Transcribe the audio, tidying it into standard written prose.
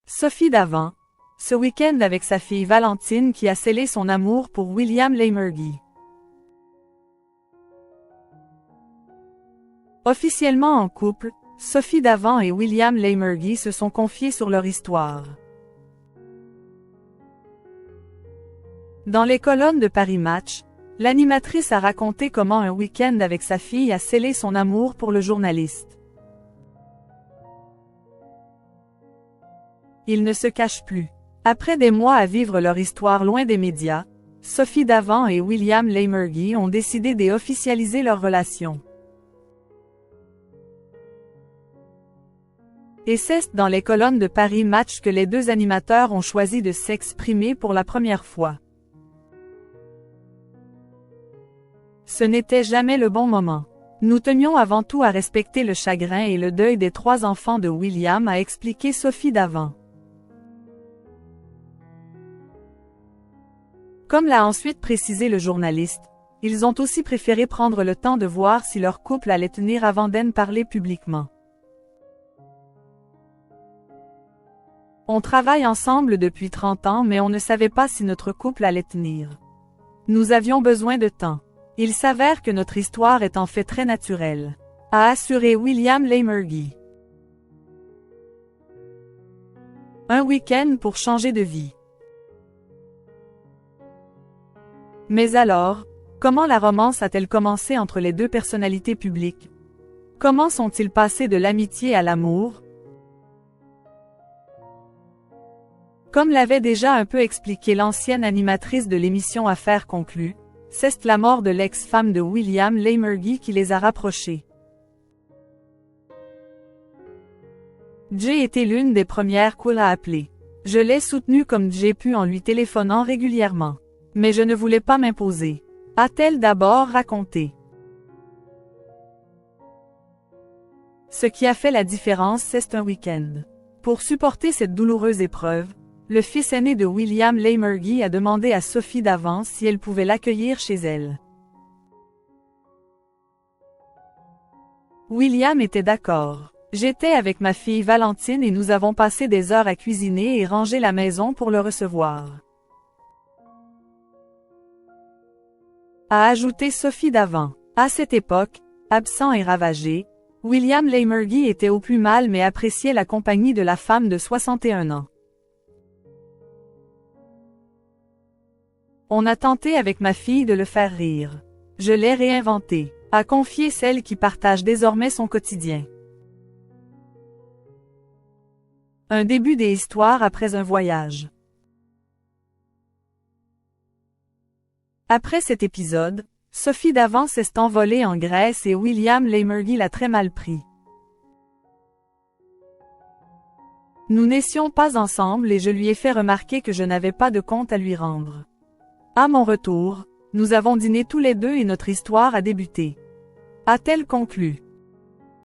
Sophie Davant, ce week-end avec sa fille Valentine qui a scellé son amour pour William Lémergie. Officiellement en couple, Sophie Davant et William Lémergie se sont confiés sur leur histoire. Dans les colonnes de Paris Match, l'animatrice a raconté comment un week-end avec sa fille a scellé son amour pour le journaliste. Ils ne se cachent plus. Après des mois à vivre leur histoire loin des médias, Sophie Davant et William Lémergie ont décidé d'officialiser leur relation. Et c'est dans les colonnes de Paris Match que les deux animateurs ont choisi de s'exprimer pour la première fois. Ce n'était jamais le bon moment. Nous tenions avant tout à respecter le chagrin et le deuil des 3 enfants de William, a expliqué Sophie Davant. Comme l'a ensuite précisé le journaliste, ils ont aussi préféré prendre le temps de voir si leur couple allait tenir avant d'en parler publiquement. On travaille ensemble depuis 30 ans mais on ne savait pas si notre couple allait tenir. Nous avions besoin de temps. Il s'avère que notre histoire est en fait très naturelle, a assuré William Lémergie. Un week-end pour changer de vie. Mais alors, comment la romance a-t-elle commencé entre les deux personnalités publiques? Comment sont-ils passés de l'amitié à l'amour? Comme l'avait déjà un peu expliqué l'ancienne animatrice de l'émission Affaires conclues, c'est la mort de l'ex-femme de William Lémergie qui les a rapprochés. Jay était l'une des premières qu'elle a appelées. Je l'ai soutenue comme j'ai pu en lui téléphonant régulièrement. Mais je ne voulais pas m'imposer, a-t-elle d'abord raconté. Ce qui a fait la différence, c'est un week-end. Pour supporter cette douloureuse épreuve, le fils aîné de William Lémergie a demandé à Sophie Davant si elle pouvait l'accueillir chez elle. William était d'accord. J'étais avec ma fille Valentine et nous avons passé des heures à cuisiner et ranger la maison pour le recevoir, a ajouté Sophie Davant. À cette époque, absent et ravagé, William Lémergie était au plus mal mais appréciait la compagnie de la femme de 61 ans. On a tenté avec ma fille de le faire rire. Je l'ai réinventé, a confié celle qui partage désormais son quotidien. Un début des histoires après un voyage. Après cet épisode, Sophie Davant s'est envolée en Grèce et William Lémergie l'a très mal pris. Nous n'étions pas ensemble et je lui ai fait remarquer que je n'avais pas de compte à lui rendre. À mon retour, nous avons dîné tous les deux et notre histoire a débuté, a-t-elle conclu.